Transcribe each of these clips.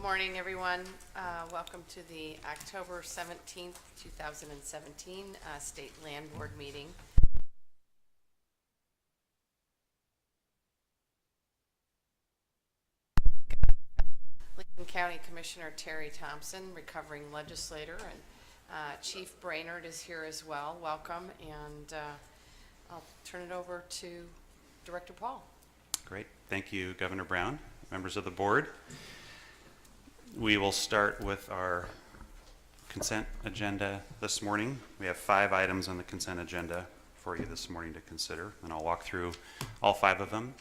Good morning, everyone. Welcome to the October 17th, 2017 State Land Board meeting. Lincoln County Commissioner Terry Thompson, recovering legislator, and Chief Brainerd is here as well. Welcome, and I'll turn it over to Director Paul. Great. Thank you, Governor Brown, members of the board. We will start with our consent agenda this morning. We have 5 items on the consent agenda for you this morning to consider, and I'll walk through all 5 of them,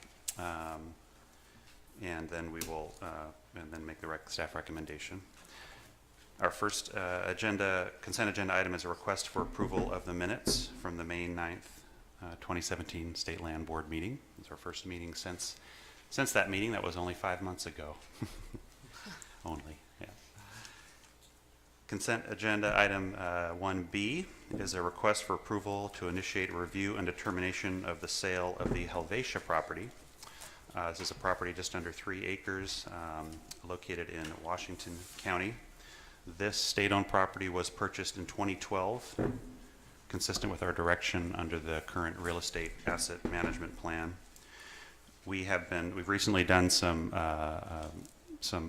and then we will make the staff recommendation. Our first consent agenda item is a request for approval of the minutes from the May 9th, 2017 State Land Board meeting. It's our first meeting since that meeting. That was only 5 months ago. Only, yeah. Consent agenda item 1B is a request for approval to initiate a review and determination of the sale of the Helvetia property. This is a property just under 3 acres located in Washington County. This state-owned property was purchased in 2012, consistent with our direction under the current real estate asset management plan. We've recently done some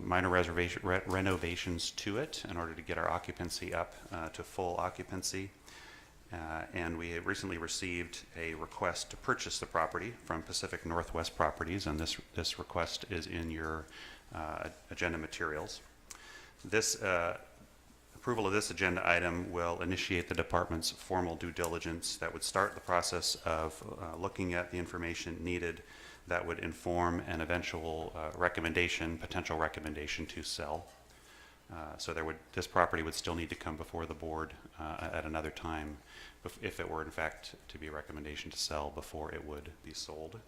minor renovations to it in order to get our occupancy up to full occupancy. And we have recently received a request to purchase the property from Pacific Northwest Properties, and this request is in your agenda materials. This approval of this agenda item will initiate the department's formal due diligence that would start the process of looking at the information needed that would inform an eventual potential recommendation to sell. So this property would still need to come before the board at another time if it were in fact to be a recommendation to sell before it would be sold.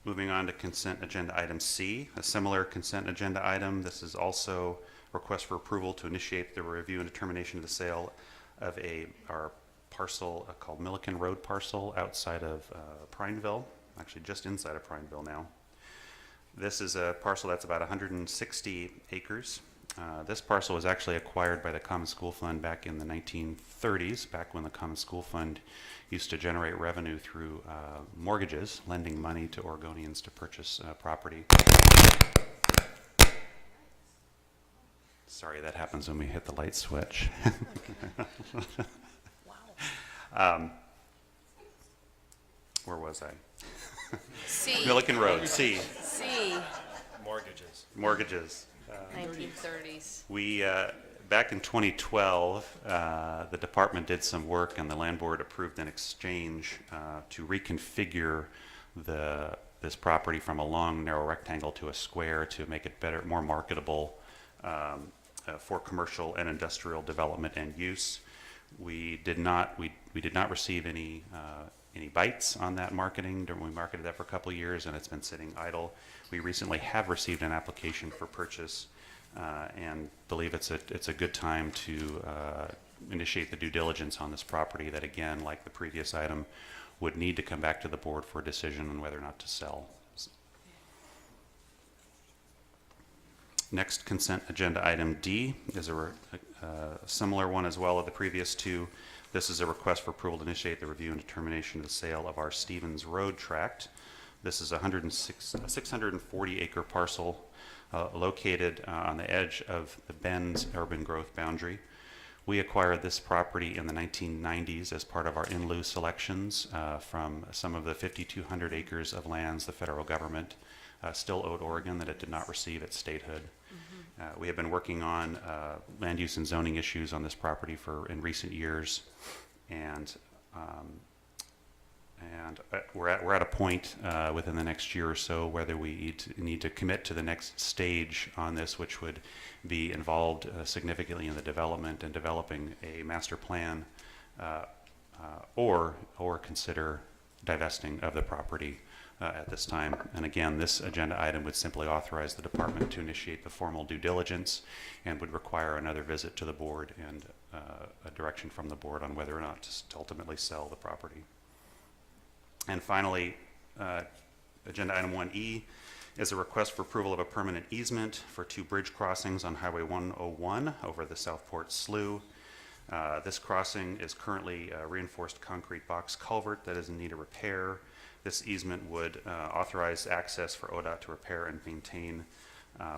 Moving on to consent agenda item C, a similar consent agenda item. This is also a request for approval to initiate the review and determination of the sale of our parcel called Milliken Road parcel outside of Prineville, actually just inside of Prineville now. This is a parcel that's about 160 acres. This parcel was actually acquired by the Common School Fund back in the 1930s, back when the Common School Fund used to generate revenue through mortgages, lending money to Oregonians to purchase property. Sorry, that happens when we hit the light switch. Where was I? C. Milliken Road, C. C. Mortgages. 1930s. We, back in 2012, the department did some work and the land board approved an exchange to reconfigure this property from a long, narrow rectangle to a square to make it better, more marketable for commercial and industrial development and use. We did not receive any bites on that marketing. We marketed that for a couple of years, and it's been sitting idle. We recently have received an application for purchase, and believe it's a good time to initiate the due diligence on this property. That, again, like the previous item, would need to come back to the board for a decision on whether or not to sell. Next consent agenda item D is a similar one as well of the previous 2. This is a request for approval to initiate the review and determination of the sale of our Stevens Road tract. This is a 640 acre parcel located on the edge of the Bend's urban growth boundary. We acquired this property in the 1990s as part of our in lieu selections from some of the 5,200 acres of lands the federal government still owed Oregon that it did not receive at statehood. We have been working on land use and zoning issues on this property in recent years, and we're at a point within the next year or so whether we need to commit to the next stage on this, which would be involved significantly in the development and developing a master plan, or consider divesting of the property at this time. And again, this agenda item would simply authorize the department to initiate the formal due diligence and would require another visit to the board and a direction from the board on whether or not to ultimately sell the property. And finally, agenda item 1E is a request for approval of a permanent easement for 2 bridge crossings on Highway 101 over the Southport Slough. This crossing is currently a reinforced concrete box culvert that is in need of repair. This easement would authorize access for ODOT to repair and maintain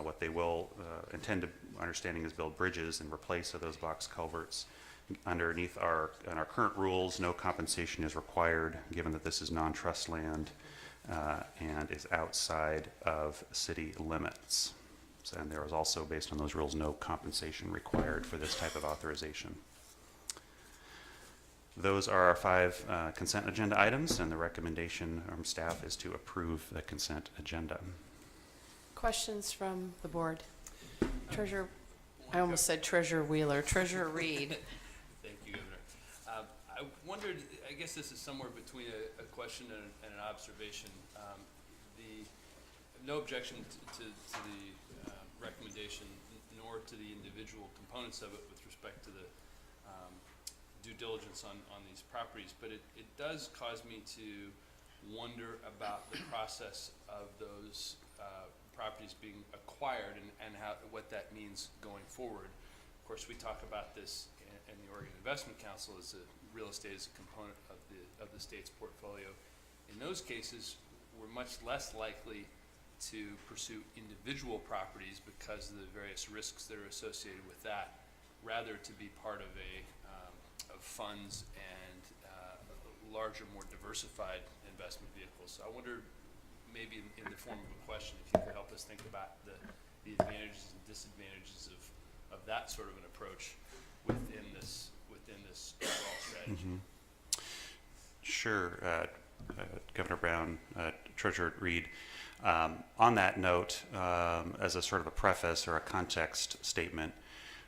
what they will intend to, understanding is build bridges in replace of those box culverts. Underneath our current rules, no compensation is required, given that this is non-trust land and is outside of city limits. So, and there is also, based on those rules, no compensation required for this type of authorization. Those are our 5 consent agenda items, and the recommendation from staff is to approve the consent agenda. Questions from the board? Treasurer, I almost said Treasurer Wheeler, Treasurer Reed. Thank you, Governor. I wondered, I guess this is somewhere between a question and an observation. No objection to the recommendation, nor to the individual components of it with respect to the due diligence on these properties, but it does cause me to wonder about the process of those properties being acquired and what that means going forward. Of course, we talk about this in the Oregon Investment Council as real estate is a component of the state's portfolio. In those cases, we're much less likely to pursue individual properties because of the various risks that are associated with that, rather to be part of of funds and larger, more diversified investment vehicles. So I wonder, maybe in the form of a question, if you could help us think about the advantages and disadvantages of that sort of an approach within this overall strategy. Mm-hmm. Sure, Governor Brown, Treasurer Reed. On that note, as a sort of a preface or a context statement,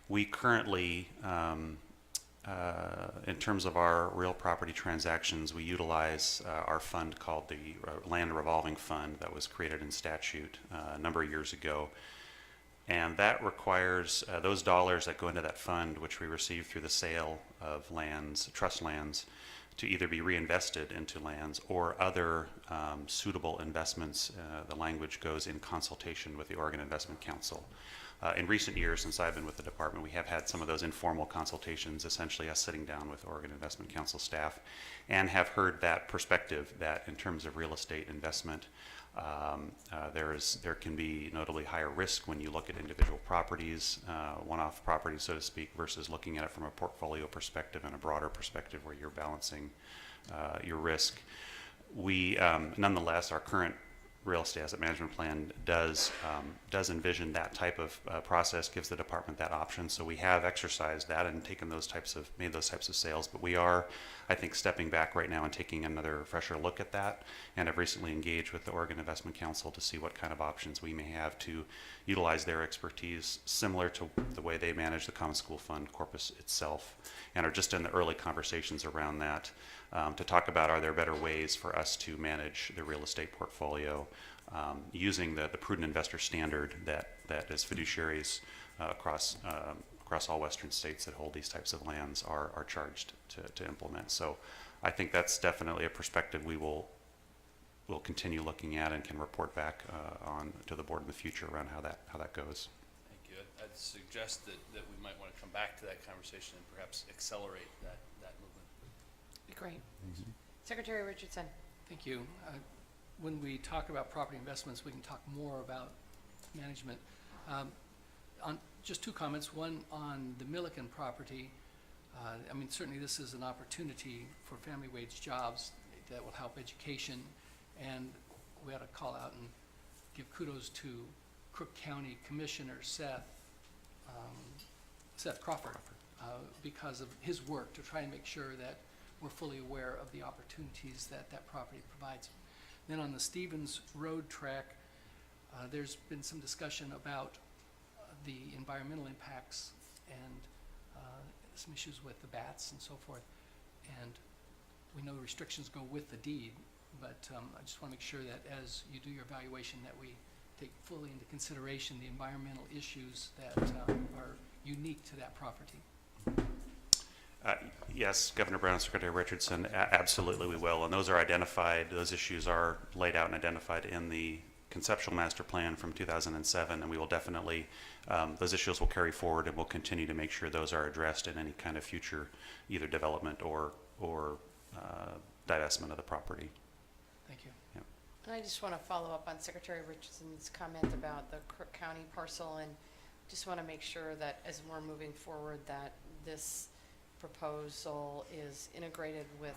we currently, in terms of our real property transactions, we utilize our fund called the Land Revolving Fund that was created in statute a number of years ago. And that requires those dollars that go into that fund, which we receive through the sale of lands, trust lands, to either be reinvested into lands or other suitable investments. The language goes in consultation with the Oregon Investment Council. In recent years, since I've been with the department, we have had some of those informal consultations, essentially us sitting down with Oregon Investment Council staff, and have heard that perspective that in terms of real estate investment, there can be notably higher risk when you look at individual properties, one-off properties, so to speak, versus looking at it from a portfolio perspective and a broader perspective where you're balancing your risk. We, nonetheless, our current real estate asset management plan does envision that type of process, gives the department that option. So we have exercised that and taken made those types of sales, but we are, I think, stepping back right now and taking another fresher look at that, and have recently engaged with the Oregon Investment Council to see what kind of options we may have to utilize their expertise, similar to the way they manage the Common School Fund corpus itself, and are just in the early conversations around that to talk about, are there better ways for us to manage the real estate portfolio using the prudent investor standard that as fiduciaries across all Western states that hold these types of lands are charged to implement. So I think that's definitely a perspective we'll continue looking at and can report back on to the board in the future around how that goes. Thank you. I'd suggest that we might want to come back to that conversation and perhaps accelerate that movement. Great. Mm-hmm. Secretary Richardson. Thank you. When we talk about property investments, we can talk more about management. On just 2 comments, one on the Milliken property. I mean, certainly this is an opportunity for family wage jobs that will help education, and we ought to call out and give kudos to Crook County Commissioner Seth Crawford because of his work to try and make sure that we're fully aware of the opportunities that property provides. Then on the Stevens Road track, there's been some discussion about the environmental impacts and some issues with the bats and so forth. And we know restrictions go with the deed, but I just want to make sure that as you do your evaluation that we take fully into consideration the environmental issues that are unique to that property. Yes, Governor Brown, Secretary Richardson, absolutely we will. And those are identified, those issues are laid out and identified in the conceptual master plan from 2007, and we will definitely, those issues will carry forward, and we'll continue to make sure those are addressed in any kind of future either development or divestment of the property. Thank you. And I just want to follow up on Secretary Richardson's comment about the Crook County parcel, and just want to make sure that as we're moving forward, that this proposal is integrated with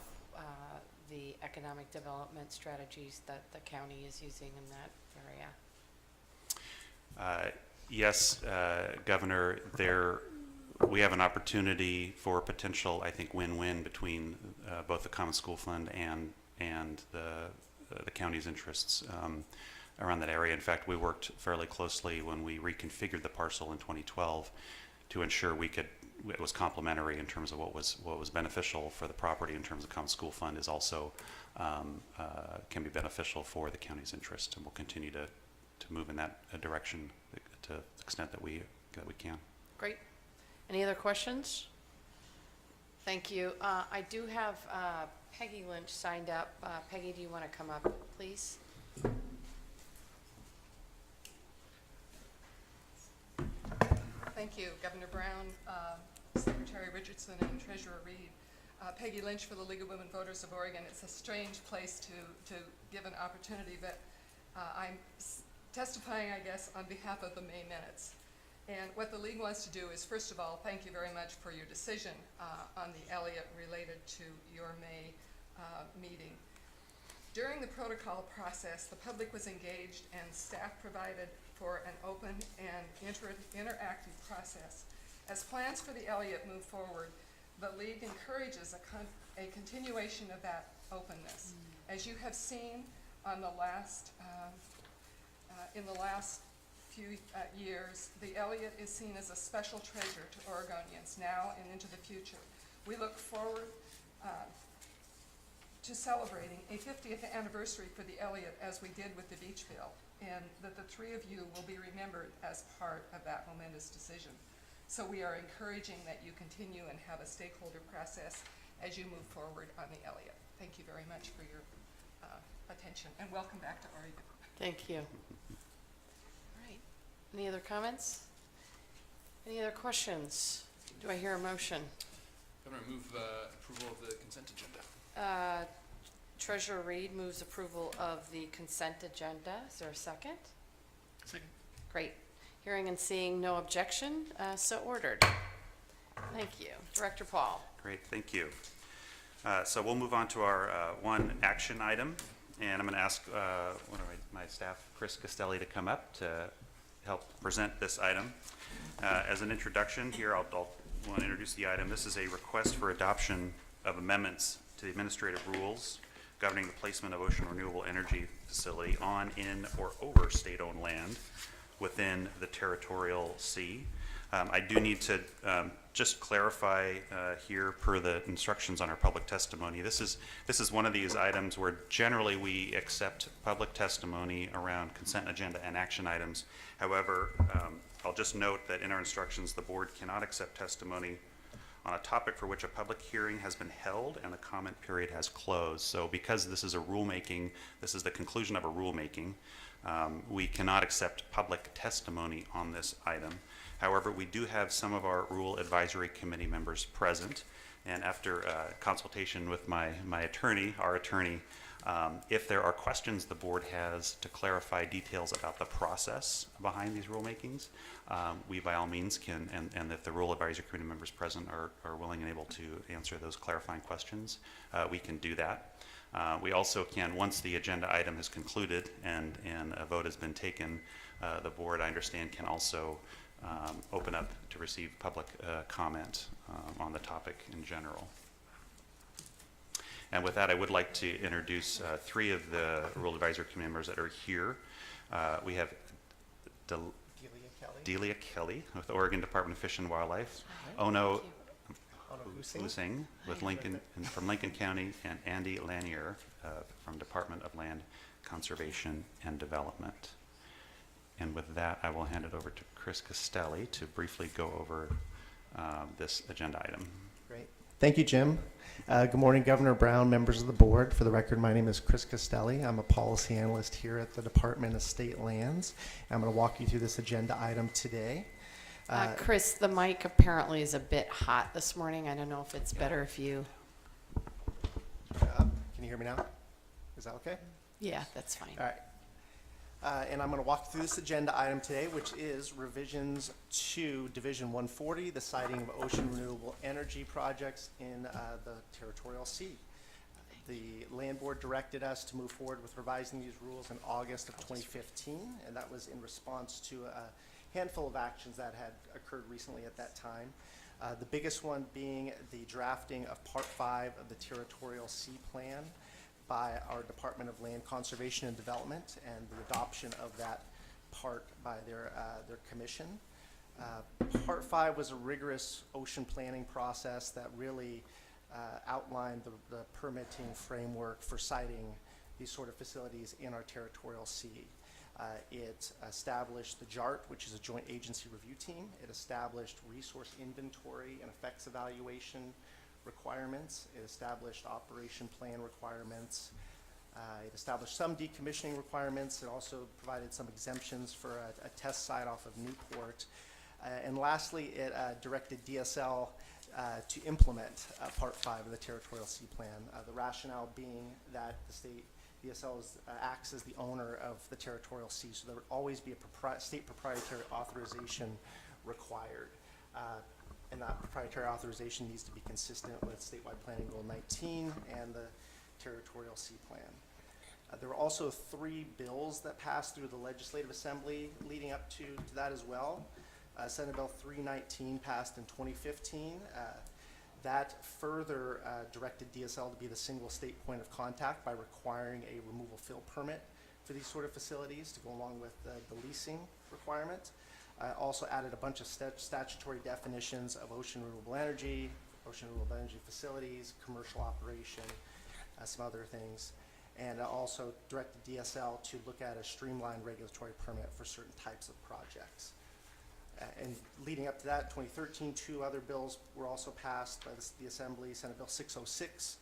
the economic development strategies that the county is using in that area. Yes, Governor, we have an opportunity for potential, I think, win-win between both the Common School Fund and the county's interests around that area. In fact, we worked fairly closely when we reconfigured the parcel in 2012 to ensure it was complementary in terms of what was beneficial for the property in terms of Common School Fund is also can be beneficial for the county's interest, and we'll continue to move in that direction to the extent that we can. Great. Any other questions? Thank you. I do have Peggy Lynch signed up. Peggy, do you want to come up, please? Thank you, Governor Brown, Secretary Richardson, and Treasurer Reed. Peggy Lynch for the League of Women Voters of Oregon. It's a strange place to give an opportunity, but I'm testifying, I guess, on behalf of the May minutes. And what the League wants to do is, first of all, thank you very much for your decision on the Elliott related to your May meeting. During the protocol process, the public was engaged and staff provided for an open and interactive process. As plans for the Elliott move forward, the League encourages a continuation of that openness. As you have seen on the last, in the last few years, the Elliott is seen as a special treasure to Oregonians now and into the future. We look forward to celebrating a 50th anniversary for the Elliott as we did with the Beachville, and that the three of you will be remembered as part of that momentous decision. So we are encouraging that you continue and have a stakeholder process as you move forward on the Elliott. Thank you very much for your attention, and welcome back to Oregon. Thank you. All right. Any other comments? Any other questions? Do I hear a motion? Governor, move approval of the consent agenda. Treasurer Reed moves approval of the consent agenda. Is there a second? Second. Great. Hearing and seeing no objection, so ordered. Thank you. Director Paul. Great, thank you. So we'll move on to our one action item, and I'm going to ask one of my staff, Chris Castelli, to come up to help present this item. As an introduction here, I'll want to introduce the item. This is a request for adoption of amendments to the administrative rules governing the placement of Ocean Renewable Energy Facility on, in, or over state-owned land within the territorial sea. I do need to just clarify here per the instructions on our public testimony. This is one of these items where generally we accept public testimony around consent agenda and action items. However, I'll just note that in our instructions, the board cannot accept testimony on a topic for which a public hearing has been held and the comment period has closed. So because this is a rulemaking, this is the conclusion of a rulemaking, we cannot accept public testimony on this item. However, we do have some of our Rule Advisory Committee members present, and after consultation with my attorney, our attorney, if there are questions the board has to clarify details about the process behind these rulemakings, we by all means can, and if the Rule Advisory Committee members present are willing and able to answer those clarifying questions, we can do that. We also can, once the agenda item is concluded and a vote has been taken, the board, I understand, can also open up to receive public comment on the topic in general. And with that, I would like to introduce three of the Rule Advisory Committee members that are here. We have Delia Kelly with the Oregon Department of Fish and Wildlife, Ono Husing with Lincoln, from Lincoln County, and Andy Lanier from Department of Land Conservation and Development. And with that, I will hand it over to Chris Castelli to briefly go over this agenda item. Great. Thank you, Jim. Good morning, Governor Brown, members of the board. For the record, my name is Chris Costelli. I'm a policy analyst here at the Department of State Lands. I'm going to walk you through this agenda item today. Chris, the mic apparently is a bit hot this morning. I don't know if it's better if you, Can you hear me now? Is that okay? yeah, that's fine. All right. And I'm going to walk through this agenda item today, which is revisions to Division 140, the siting of ocean renewable energy projects in the territorial sea. The land board directed us to move forward with revising these rules in August of 2015, and that was in response to a handful of actions that had occurred recently at that time. The biggest one being the drafting of Part 5 of the Territorial Sea Plan by our Department of Land Conservation and Development, and the adoption of that part by their commission. Part 5 was a rigorous ocean planning process that really outlined the permitting framework for siting these sort of facilities in our territorial sea. It established the JART, which is a joint agency review team. It established resource inventory and effects evaluation requirements. It established operation plan requirements. It established some decommissioning requirements. It also provided some exemptions for a test site off of Newport. And lastly, it directed DSL to implement Part 5 of the Territorial Sea Plan. The rationale being that the state DSL acts as the owner of the territorial sea, so there would always be a state proprietary authorization required. And that proprietary authorization needs to be consistent with statewide planning goal 19 and the territorial sea plan. There were also 3 bills that passed through the Legislative Assembly leading up to that as well. Senate Bill 319 passed in 2015. That further directed DSL to be the single state point of contact by requiring a removal fill permit for these sort of facilities to go along with the leasing requirement. Also added a bunch of statutory definitions of ocean renewable energy facilities, commercial operation, some other things, and also directed DSL to look at a streamlined regulatory permit for certain types of projects. And leading up to that, 2013, 2 other bills were also passed by the Assembly, Senate Bill 606,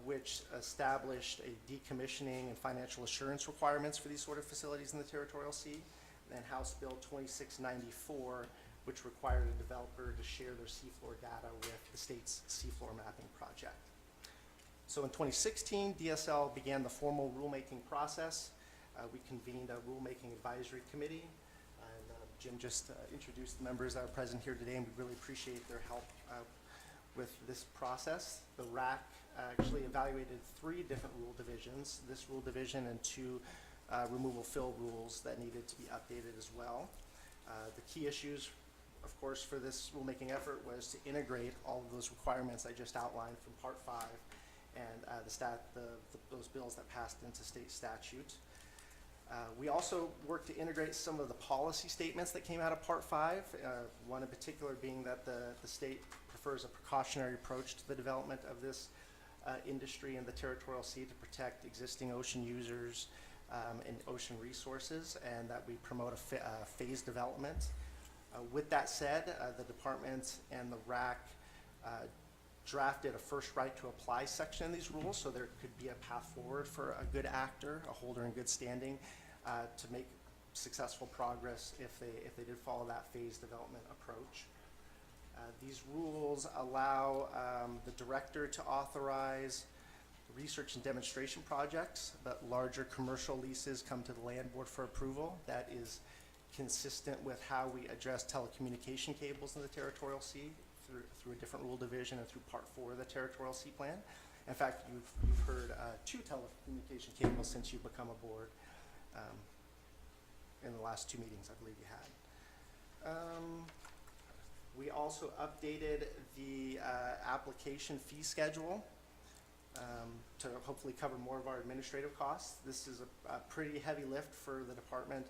which established a decommissioning and financial assurance requirements for these sort of facilities in the territorial sea. And House Bill 2694, which required a developer to share their seafloor data with the state's seafloor mapping project. So in 2016, DSL began the formal rulemaking process. We convened a rulemaking advisory committee. Jim just introduced the members that are present here today, and we really appreciate their help with this process. The RAC actually evaluated 3 different rule divisions, this rule division and 2 removal fill rules that needed to be updated as well. The key issues, of course, for this rulemaking effort was to integrate all of those requirements I just outlined from Part 5 and those bills that passed into state statute. We also worked to integrate some of the policy statements that came out of Part 5, one in particular being that the state prefers a precautionary approach to the development of this industry in the territorial sea to protect existing ocean users and ocean resources, and that we promote a phased development. With that said, the department and the RAC drafted a first right to apply section in these rules, so there could be a path forward for a good actor, a holder in good standing, to make successful progress if they did follow that phased development approach. These rules allow the director to authorize research and demonstration projects, but larger commercial leases come to the land board for approval. That is consistent with how we address telecommunication cables in the territorial sea through a different rule division and through Part 4 of the Territorial Sea Plan. In fact, you've heard 2 telecommunication cables since you've become aboard in the last 2 meetings I believe you had. We also updated the application fee schedule to hopefully cover more of our administrative costs. This is a pretty heavy lift for the department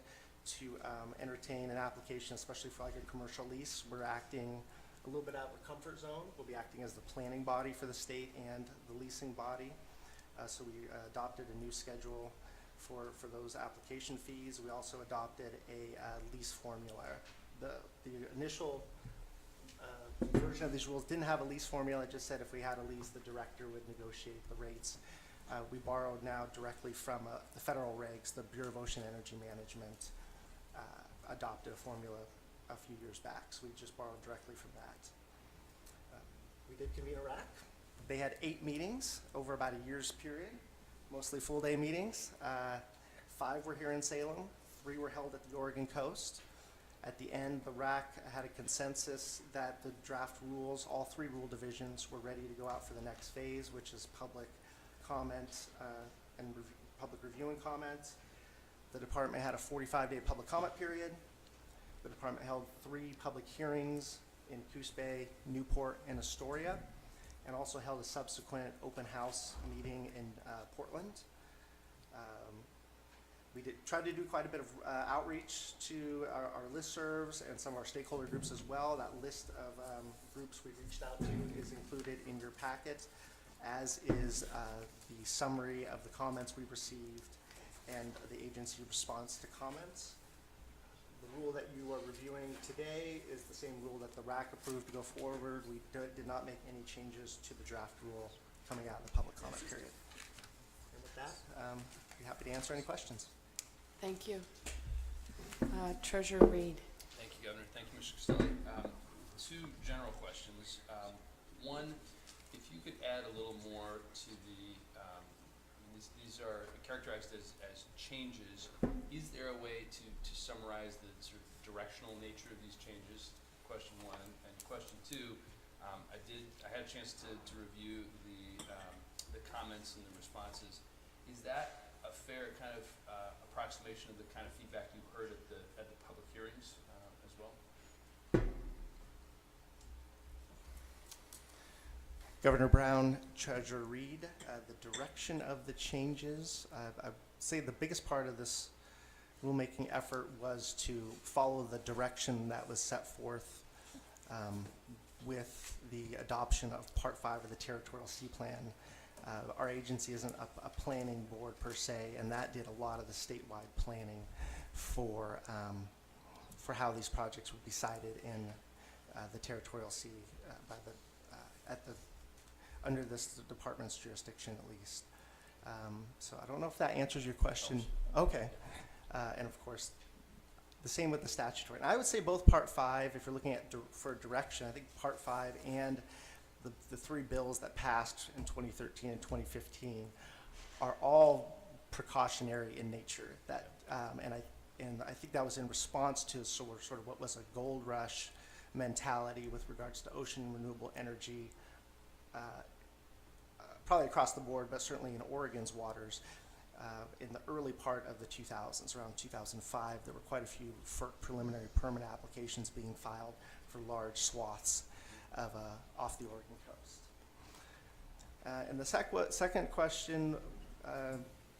to entertain an application, especially for like a commercial lease. We're acting a little bit out of the comfort zone. We'll be acting as the planning body for the state and the leasing body. So we adopted a new schedule for those application fees. We also adopted a lease formula. The initial version of these rules didn't have a lease formula. It just said if we had a lease, the director would negotiate the rates. We borrowed now directly from the federal regs. The Bureau of Ocean Energy Management adopted a formula a few years back, so we just borrowed directly from that. We did convene a RAC. They had 8 meetings over about a year's period, mostly full-day meetings. 5 were here in Salem, 3 were held at the Oregon coast. At the end, the RAC had a consensus that the draft rules, all 3 rule divisions, were ready to go out for the next phase, which is public comment and public review and comment. The department had a 45-day public comment period. The department held 3 public hearings in Coos Bay, Newport, and Astoria, and also held a subsequent open house meeting in Portland. We tried to do quite a bit of outreach to our listservs and some of our stakeholder groups as well. That list of groups we reached out to is included in your packet, as is the summary of the comments we received and the agency response to comments. The rule that you are reviewing today is the same rule that the RAC approved to go forward. We did not make any changes to the draft rule coming out in the public comment period. And with that, I'd be happy to answer any questions. Thank you. Treasurer Reed. Thank you, Governor. Thank you, Mr. Costelli. 2 general questions. One, if you could add a little more to the, these are characterized as changes. Is there a way to summarize the sort of directional nature of these changes? Question 1. And question 2, I had a chance to review the comments and the responses. Is that a fair kind of approximation of the kind of feedback you heard at the public hearings as well? Governor Brown, Treasurer Reed, the direction of the changes, I'd say the biggest part of this rulemaking effort was to follow the direction that was set forth with the adoption of Part 5 of the Territorial Sea Plan. Our agency isn't a planning board per se, and that did a lot of the statewide planning for how these projects would be sited in the territorial sea by under this department's jurisdiction at least. So I don't know if that answers your question. Okay. And of course, the same with the statutory. And I would say both Part 5, if you're looking at for direction, I think Part 5 and the 3 bills that passed in 2013 and 2015 are all precautionary in nature. That and I think that was in response to sort of what was a gold rush mentality with regards to ocean and renewable energy, probably across the board, but certainly in Oregon's waters. In the early part of the 2000s, around 2005, there were quite a few FERC preliminary permit applications being filed for large swaths of off the Oregon coast. And the second question,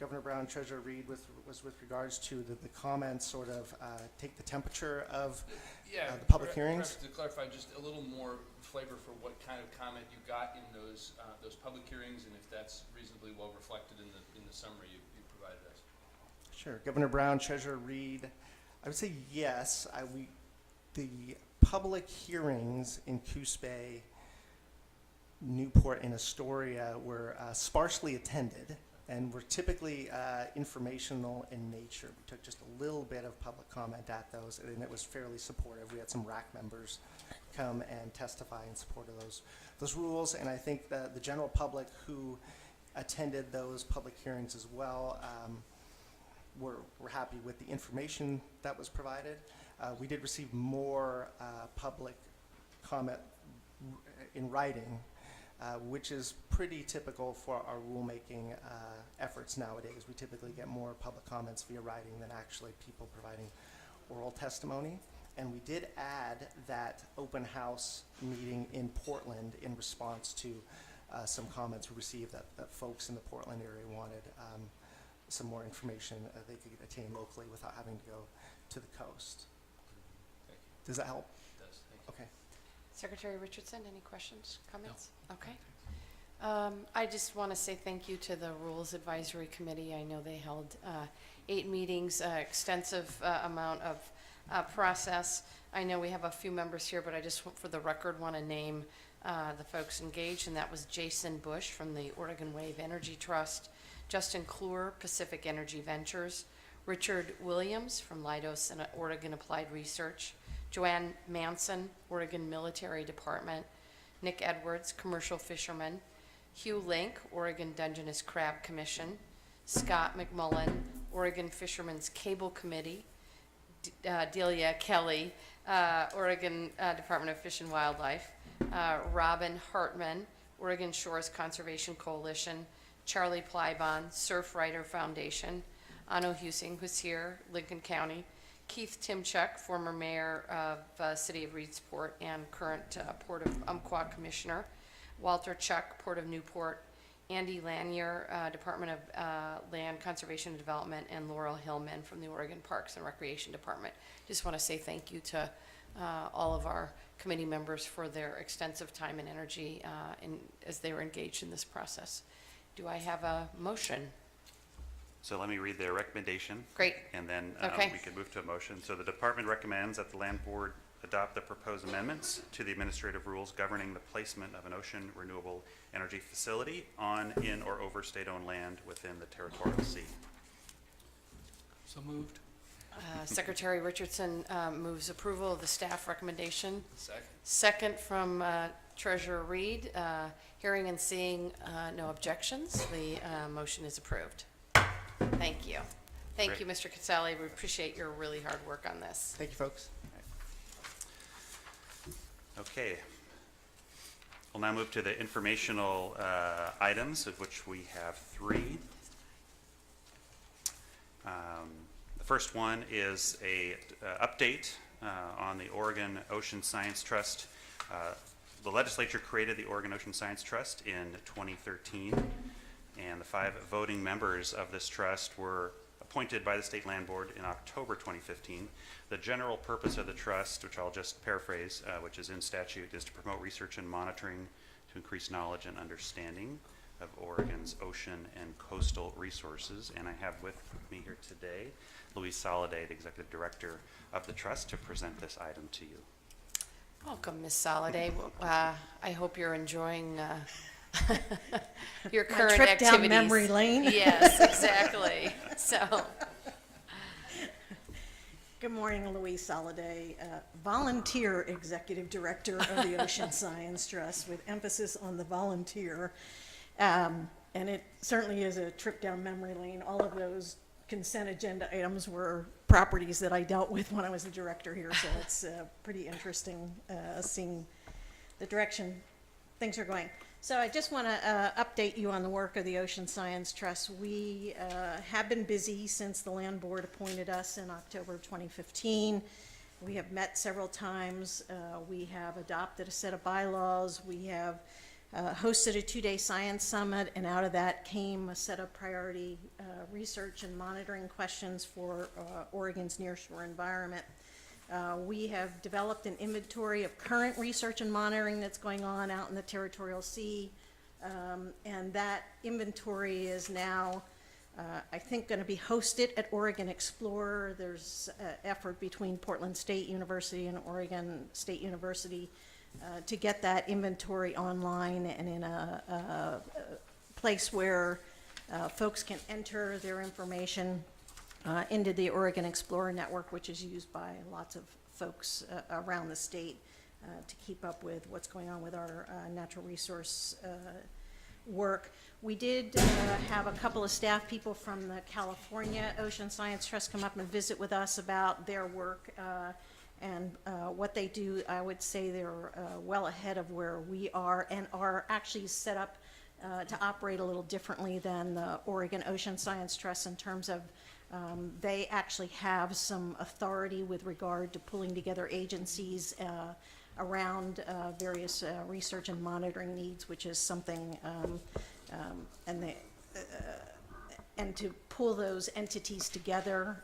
Governor Brown, Treasurer Reed, was with regards to the comments, sort of take the temperature of the public hearings. To clarify, just a little more flavor for what kind of comment you got in those public hearings, and if that's reasonably well reflected in the summary you provided us. Sure, Governor Brown, Treasurer Reed, I would say yes. The public hearings in Coos Bay, Newport, and Astoria were sparsely attended and were typically informational in nature. We took just a little bit of public comment at those, and it was fairly supportive. We had some RAC members come and testify in support of those rules, and I think that the general public who attended those public hearings as well were happy with the information that was provided. We did receive more public comment in writing, which is pretty typical for our rulemaking efforts nowadays. We typically get more public comments via writing than actually people providing oral testimony. And we did add that open house meeting in Portland in response to some comments we received that folks in the Portland area wanted some more information they could attain locally without having to go to the coast. Thank you. Does that help? It does. Thank you. Okay. Secretary Richardson, any questions, comments? No. Okay. I just want to say thank you to the Rules Advisory Committee. I know they held 8 meetings, extensive amount of process. I know we have a few members here, but I just, for the record, want to name the folks engaged, and that was Jason Bush from the Oregon Wave Energy Trust, Justin Kluwer, Pacific Energy Ventures, Richard Williams from Leidos and Oregon Applied Research, Joanne Manson, Oregon Military Department, Nick Edwards, Commercial Fisherman, Hugh Link, Oregon Dungeness Crab Commission, Scott McMullen, Oregon Fishermen's Cable Committee, Delia Kelly, Oregon Department of Fish and Wildlife, Robin Hartman, Oregon Shores Conservation Coalition, Charlie Plybon, Surfrider Foundation, Anno Husing, who's here, Lincoln County, Keith Timchuk, former mayor of City of Reedsport and current Port of Umpqua Commissioner, Walter Chuck, Port of Newport, Andy Lanier, Department of Land Conservation and Development, and Laurel Hillman from the Oregon Parks and Recreation Department. Just want to say thank you to all of our committee members for their extensive time and energy as they were engaged in this process. Do I have a motion? So let me read their recommendation. Great. And then Okay. we can move to a motion. So the department recommends that the land board adopt the proposed amendments to the administrative rules governing the placement of an ocean renewable energy facility on, in, or over state-owned land within the territorial sea. So moved. Secretary Richardson moves approval of the staff recommendation. Second. Second from Treasurer Reed. Hearing and seeing no objections, the motion is approved. Thank you. Thank Great. you, Mr. Casale. We appreciate your really hard work on this. Thank you, folks. Okay. We'll now move to the informational items, of which we have 3. The first one is a update on the Oregon Ocean Science Trust. The legislature created the Oregon Ocean Science Trust in 2013, and the 5 voting members of this trust were appointed by the State Land Board in October 2015. The general purpose of the trust, which I'll just paraphrase, which is in statute, is to promote research and monitoring to increase knowledge and understanding of Oregon's ocean and coastal resources. And I have with me here today Louise Soliday, the Executive Director of the Trust, to present this item to you. Welcome, Ms. Soliday. I hope you're enjoying your My current trip activities. down memory lane. Yes, exactly. So, Good morning, Louise Soliday, volunteer executive director of the Ocean Science Trust, with emphasis on the volunteer. And it certainly is a trip down memory lane. All of those consent agenda items were properties that I dealt with when I was the director here, so it's pretty interesting seeing the direction things are going. So I just want to update you on the work of the Ocean Science Trust. We have been busy since the Land Board appointed us in October of 2015. We have met several times. We have adopted a set of bylaws. We have hosted a 2-day science summit, and out of that came a set of priority research and monitoring questions for Oregon's nearshore environment. We have developed an inventory of current research and monitoring that's going on out in the territorial sea, and that inventory is now, I think, going to be hosted at Oregon Explorer. There's an effort between Portland State University and Oregon State University to get that inventory online and in a place where folks can enter their information into the Oregon Explorer Network, which is used by lots of folks around the state to keep up with what's going on with our natural resource work. We did have a couple of staff people from the California Ocean Science Trust come up and visit with us about their work and what they do. I would say they're well ahead of where we are, and are actually set up to operate a little differently than the Oregon Ocean Science Trust in terms of they actually have some authority with regard to pulling together agencies around various research and monitoring needs, which is something, and to pull those entities together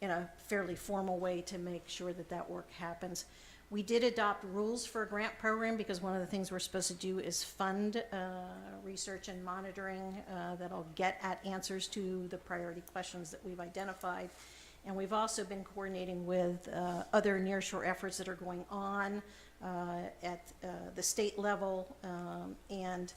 in a fairly formal way to make sure that that work happens. We did adopt rules for a grant program because one of the things we're supposed to do is fund research and monitoring that'll get at answers to the priority questions that we've identified. And we've also been coordinating with other nearshore efforts that are going on at the state level, and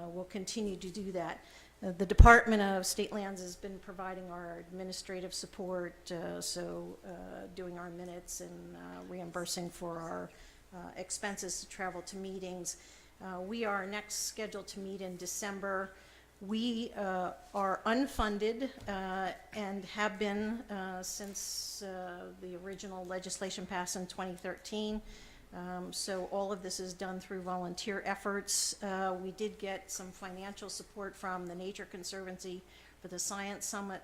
we'll continue to do that. The Department of State Lands has been providing our administrative support, doing our minutes and reimbursing for our expenses to travel to meetings. We are next scheduled to meet in December. We are unfunded and have been since the original legislation passed in 2013. So all of this is done through volunteer efforts. We did get some financial support from the Nature Conservancy for the Science Summit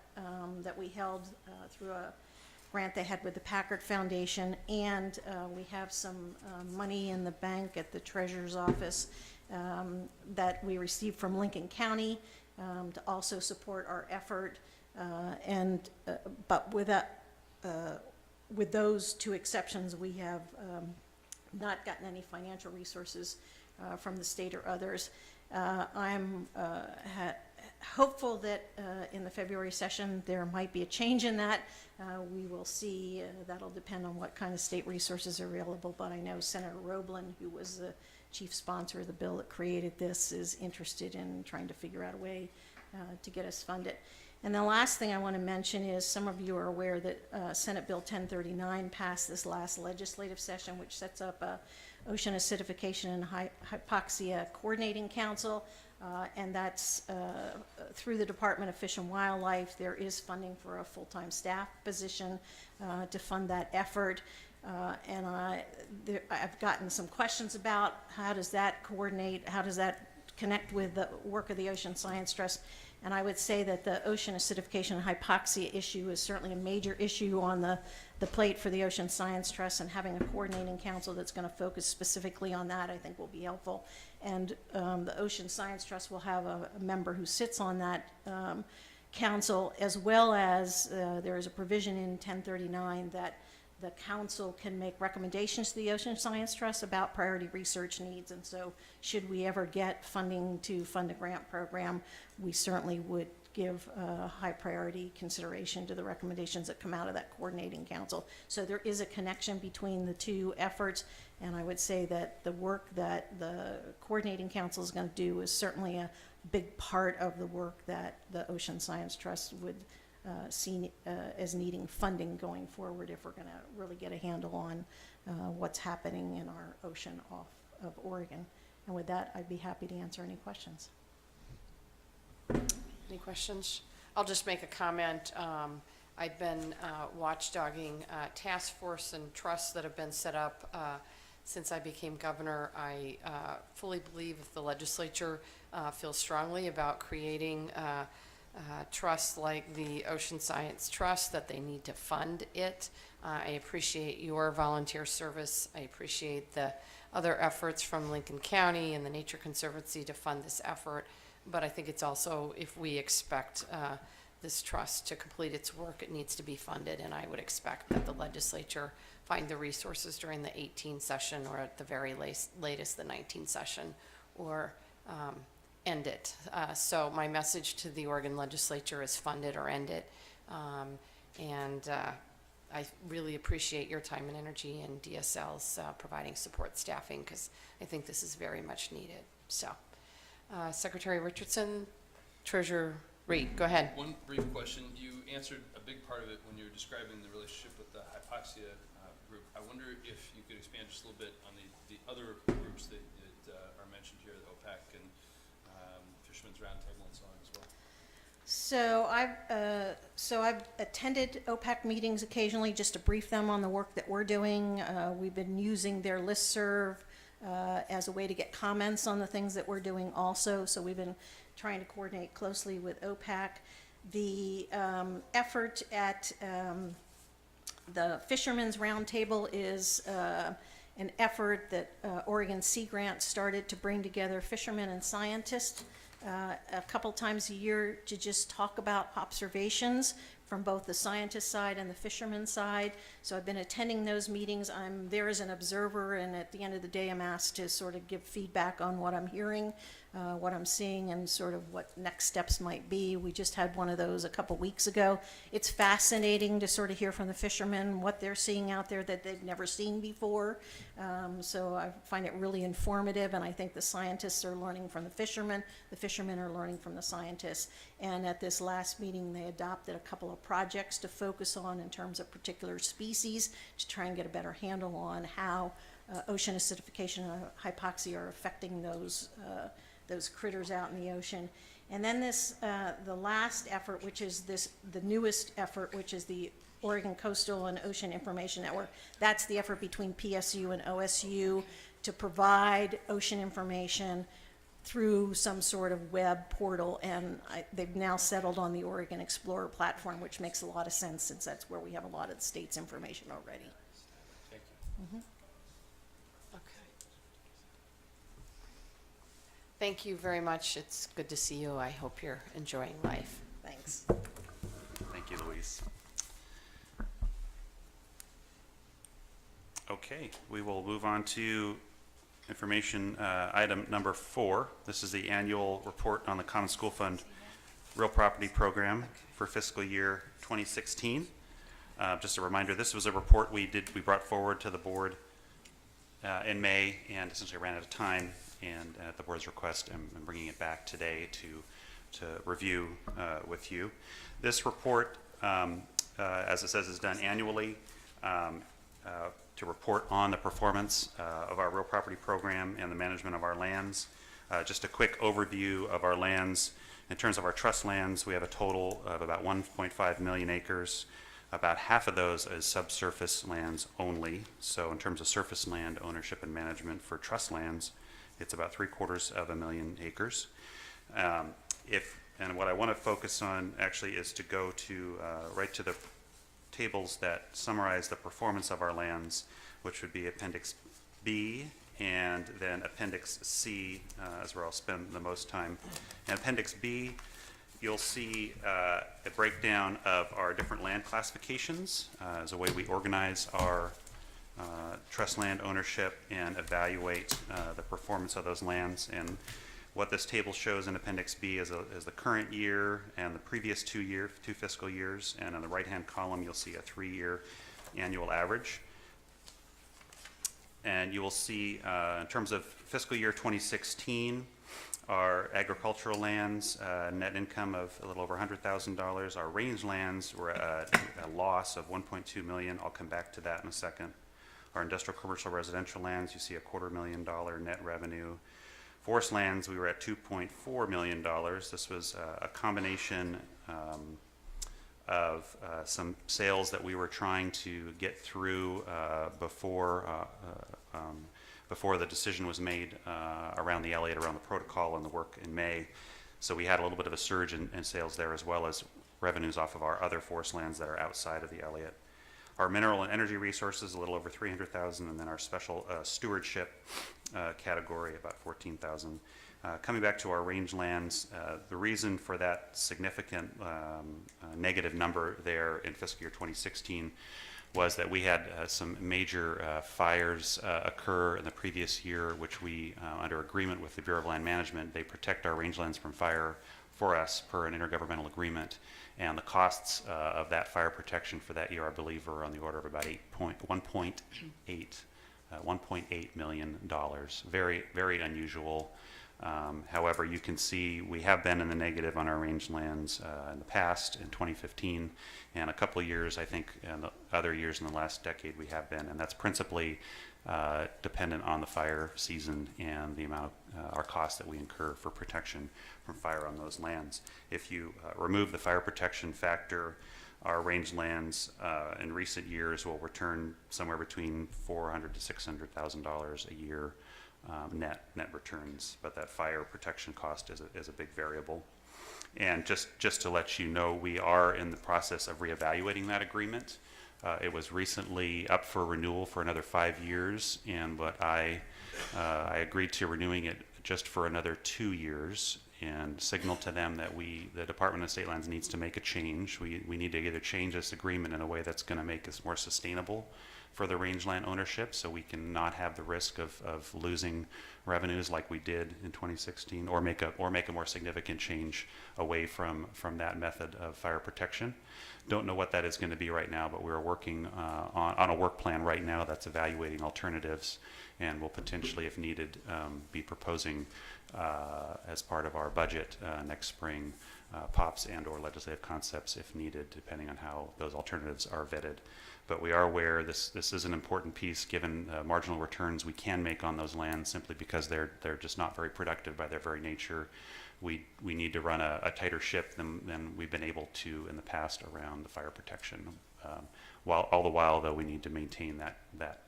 that we held through a grant they had with the Packard Foundation, and we have some money in the bank at the Treasurer's Office that we received from Lincoln County to also support our effort. But with those two exceptions, we have not gotten any financial resources from the state or others. I'm hopeful that in the February session there might be a change in that. We will see. That'll depend on what kind of state resources are available, but I know Senator Roblin, who was the chief sponsor of the bill that created this, is interested in trying to figure out a way to get us funded. And the last thing I want to mention is some of you are aware that Senate Bill 1039 passed this last legislative session, which sets up a Ocean Acidification and Hypoxia Coordinating Council, and that's through the Department of Fish and Wildlife. There is funding for a full-time staff position to fund that effort. And I've gotten some questions about how does that coordinate, how does that connect with the work of the Ocean Science Trust. And I would say that the ocean acidification and hypoxia issue is certainly a major issue on the plate for the Ocean Science Trust, and having a coordinating council that's going to focus specifically on that, I think, will be helpful. And the Ocean Science Trust will have a member who sits on that council, as well as there is a provision in 1039 that the council can make recommendations to the Ocean Science Trust about priority research needs. And so should we ever get funding to fund a grant program, we certainly would give high priority consideration to the recommendations that come out of that coordinating council. So there is a connection between the two efforts, and I would say that the work that the coordinating council is going to do is certainly a big part of the work that the Ocean Science Trust would see as needing funding going forward if we're going to really get a handle on what's happening in our ocean off of Oregon. And with that, I'd be happy to answer any questions. Any questions? I'll just make a comment. I've been watchdogging task force and trusts that have been set up since I became governor. I fully believe if the legislature feels strongly about creating trusts like the Ocean Science Trust, that they need to fund it. I appreciate your volunteer service. I appreciate the other efforts from Lincoln County and the Nature Conservancy to fund this effort. But I think it's also, if we expect this trust to complete its work, it needs to be funded. And I would expect that the legislature find the resources during the 18 session, or at the very latest the 19 session, or end it. So my message to the Oregon legislature is fund it or end it. I really appreciate your time and energy, and DSL's providing support staffing, because I think this is very much needed. So, Secretary Richardson, Treasurer Reed, go ahead. One brief question. You answered a big part of it when you were describing the relationship with the hypoxia group. I wonder if you could expand just a little bit on the other groups that are mentioned here, the OPAC and Fishermen's Roundtable and so on as well. So I've attended OPAC meetings occasionally just to brief them on the work that we're doing. We've been using their listserv as a way to get comments on the things that we're doing also. So we've been trying to coordinate closely with OPAC. The effort at the Fishermen's Roundtable is an effort that Oregon Sea Grant started to bring together fishermen and scientists a couple times a year to just talk about observations from both the scientist side and the fisherman side. So I've been attending those meetings. I'm there as an observer, and at the end of the day, I'm asked to sort of give feedback on what I'm hearing, what I'm seeing, and sort of what next steps might be. We just had one of those a couple weeks ago. It's fascinating to sort of hear from the fishermen what they're seeing out there that they've never seen before. So I find it really informative, and I think the scientists are learning from the fishermen are learning from the scientists. And at this last meeting, they adopted a couple of projects to focus on in terms of particular species to try and get a better handle on how ocean acidification and hypoxia are affecting those critters out in the ocean. And then the last effort, which is the newest effort, which is the Oregon Coastal and Ocean Information Network. That's the effort between PSU and OSU to provide ocean information through some sort of web portal, and they've now settled on the Oregon Explorer platform, which makes a lot of sense since that's where we have a lot of the state's information already. Thank you. Okay. Thank you very much. It's good to see you. I hope you're enjoying life. Thanks. Thank you, Louise. Okay, we will move on to information item number 4. This is the annual report on the Common School Fund Real Property Program for fiscal year 2016. Just a reminder, this was a report we brought forward to the board in May and essentially ran out of time, and at the board's request, I'm bringing it back today to review with you. This report, as it says, is done annually to report on the performance of our real property program and the management of our lands. Just a quick overview of our lands. In terms of our trust lands, we have a total of about 1.5 million acres. About half of those is subsurface lands only. So in terms of surface land ownership and management for trust lands, it's about 750,000 acres. And what I want to focus on actually is to go to right to the tables that summarize the performance of our lands, which would be Appendix B and then Appendix C, is where I'll spend the most time. In Appendix B, you'll see a breakdown of our different land classifications as a way we organize our trust land ownership and evaluate the performance of those lands. And what this table shows in Appendix B is the current year and the previous 2 fiscal years. And on the right-hand column, you'll see a 3-year annual average. And you will see, in terms of fiscal year 2016, our agricultural lands, net income of a little over $100,000. Our rangelands were a loss of $1.2 million. I'll come back to that in a second. Our industrial, commercial, residential lands, you see a $250,000 net revenue. Forest lands, we were at $2.4 million. This was a combination of some sales that we were trying to get through before the decision was made around the Elliott, around the protocol and the work in May. So we had a little bit of a surge in sales there, as well as revenues off of our other forest lands that are outside of the Elliott. Our mineral and energy resources, a little over $300,000, and then our special stewardship category, about $14,000. Coming back to our rangelands, the reason for that significant negative number there in fiscal year 2016 was that we had some major fires occur in the previous year, which we, under agreement with the Bureau of Land Management, they protect our rangelands from fire for us per an intergovernmental agreement. And the costs of that fire protection for that year, I believe, were on the order of about $1.8 million. Very, very unusual. However, you can see we have been in the negative on our rangelands in the past, in 2015, and a couple of years, I think, and the other years in the last decade we have been, and that's principally dependent on the fire season and the amount of our costs that we incur for protection from fire on those lands. If you remove the fire protection factor, our rangelands in recent years will return somewhere between $400,000 to $600,000 a year net returns, but that fire protection cost is a big variable. And just to let you know, we are in the process of reevaluating that agreement. It was recently up for renewal for another 5 years, and I agreed to renewing it just for another 2 years. and signaled to them that the Department of State Lands needs to make a change. We need to either change this agreement in a way that's going to make us more sustainable for the rangeland ownership, so we can not have the risk of losing revenues like we did in 2016, or make a more significant change away from that method of fire protection. Don't know what that is going to be right now, but we're working on a work plan right now that's evaluating alternatives, and will potentially, if needed, be proposing as part of our budget next spring, POPs and or legislative concepts if needed, depending on how those alternatives are vetted. But we are aware this is an important piece, given marginal returns we can make on those lands simply because they're just not very productive by their very nature. We need to run a tighter ship than we've been able to in the past around the fire protection. All the while, though, we need to maintain that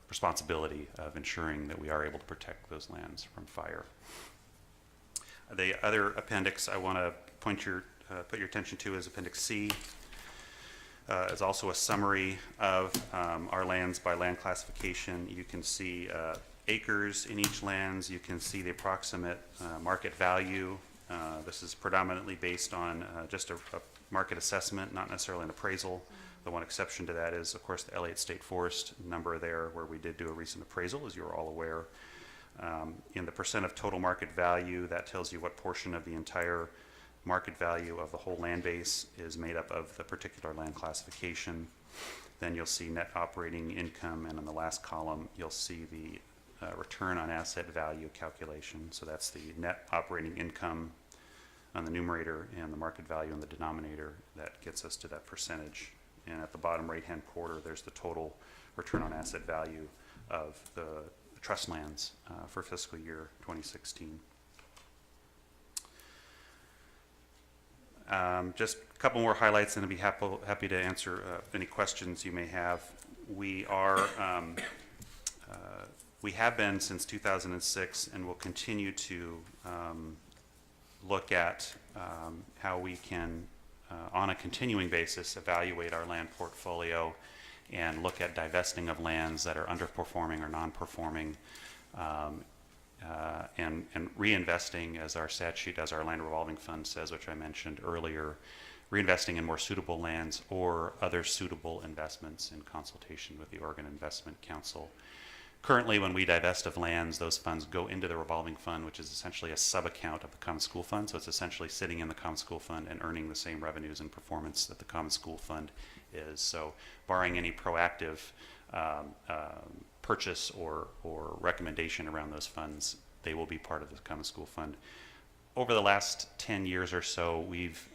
responsibility of ensuring that we are able to protect those lands from fire. The other appendix I want to put your attention to is Appendix C. Is also a summary of our lands by land classification. You can see acres in each lands. You can see the approximate market value. This is predominantly based on just a market assessment, not necessarily an appraisal. The one exception to that is, of course, the Elliott State Forest number there, where we did do a recent appraisal, as you're all aware. In the percent of total market value, that tells you what portion of the entire market value of the whole land base is made up of the particular land classification. Then you'll see net operating income, and in the last column, you'll see the return on asset value calculation. So that's the net operating income on the numerator and the market value on the denominator. That gets us to that percentage. And at the bottom right-hand quarter, there's the total return on asset value of the trust lands for fiscal year 2016. Just a couple more highlights, and I'd be happy to answer any questions you may have. We have been since 2006, and will continue to look at how we can, on a continuing basis, evaluate our land portfolio and look at divesting of lands that are underperforming or non-performing, and reinvesting, as our statute, as our land revolving fund says, which I mentioned earlier, reinvesting in more suitable lands or other suitable investments in consultation with the Oregon Investment Council. Currently, when we divest of lands, those funds go into the revolving fund, which is essentially a sub-account of the Common School Fund. So it's essentially sitting in the Common School Fund and earning the same revenues and performance that the Common School Fund is. So barring any proactive purchase or recommendation around those funds, they will be part of the Common School Fund. Over the last 10 years or so, we've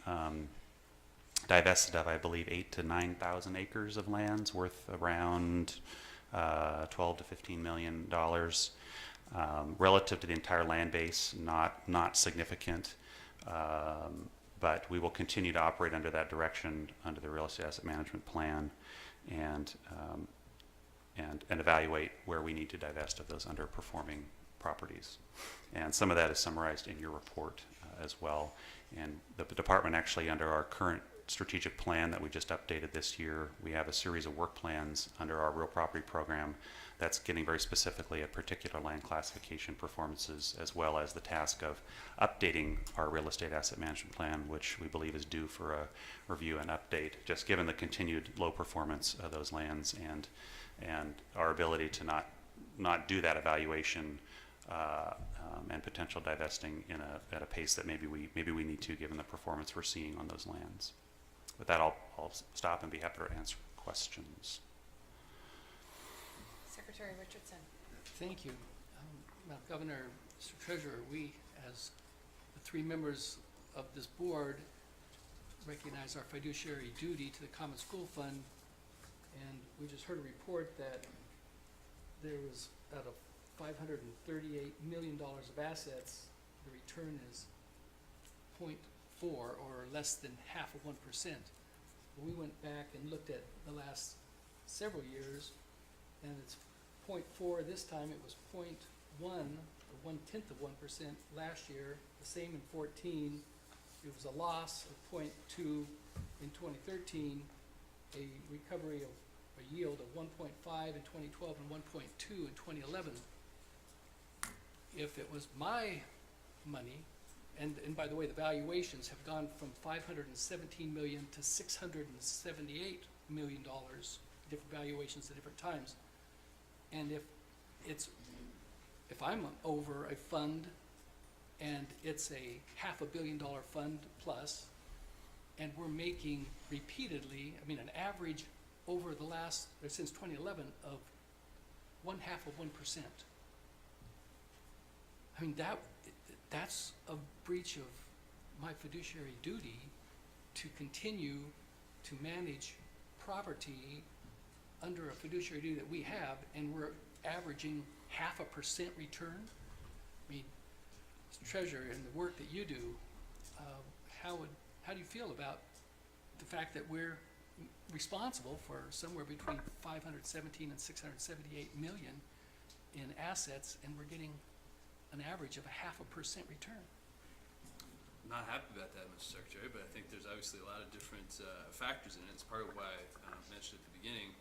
divested of, I believe, 8,000 to 9,000 acres of lands worth around $12 to $15 million. Relative to the entire land base, not significant, but we will continue to operate under that direction under the Real Estate Asset Management Plan, and evaluate where we need to divest of those underperforming properties. And some of that is summarized in your report as well. And the department, actually, under our current strategic plan that we just updated this year, we have a series of work plans under our real property program that's getting very specifically at particular land classification performances, as well as the task of updating our real estate asset management plan, which we believe is due for a review and update, just given the continued low performance of those lands and our ability to not do that evaluation and potential divesting at a pace that maybe we need to, given the performance we're seeing on those lands. With that, I'll stop and be happy to answer questions. Secretary Richardson. Thank you. Now, Governor, Mr. Treasurer, we, as the three members of this board, recognize our fiduciary duty to the Common School Fund, and we just heard a report that there was, out of $538 million of assets, the return is 0.4, or less than half of 1%. We went back and looked at the last several years, and it's 0.4 this time. It was 0.1, or 1/10 of 1% last year. The same in 14. It was a loss of 0.2 in 2013, a recovery of a yield of 1.5 in 2012 and 1.2 in 2011. If it was my money. And by the way, the valuations have gone from $517 million to $678 million, different valuations at different times. And if I'm over a fund and it's a $500 million fund plus, and we're making repeatedly, I mean, an average over the last, or since 2011, of 0.5%. I mean, that's a breach of my fiduciary duty to continue to manage property under a fiduciary duty that we have, and we're averaging 0.5% return. I mean, as treasurer, and the work that you do, how do you feel about the fact that we're responsible for somewhere between 517 and 678 million in assets, and we're getting an average of 0.5% return? I'm not happy about that, Mr. Secretary, but I think there's obviously a lot of different factors in it. It's part of why I mentioned at the beginning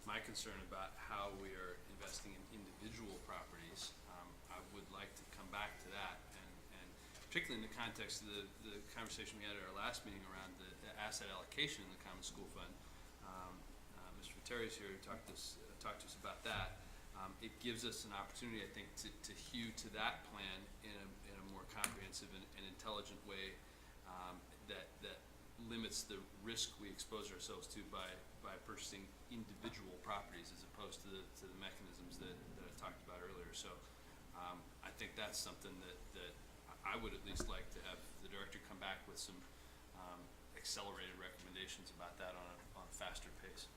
my concern about how we are investing in individual properties. I would like to come back to that, and particularly in the context of the conversation we had at our last meeting around the asset allocation in the Common School Fund. Mr. Viteri is here to talk to us about that. It gives us an opportunity, I think, to hew to that plan in a more comprehensive and intelligent way that limits the risk we expose ourselves to by purchasing individual properties as opposed to the mechanisms that I talked about earlier. So I think that's something that I would at least like to have the director come back with some accelerated recommendations about that on a faster pace.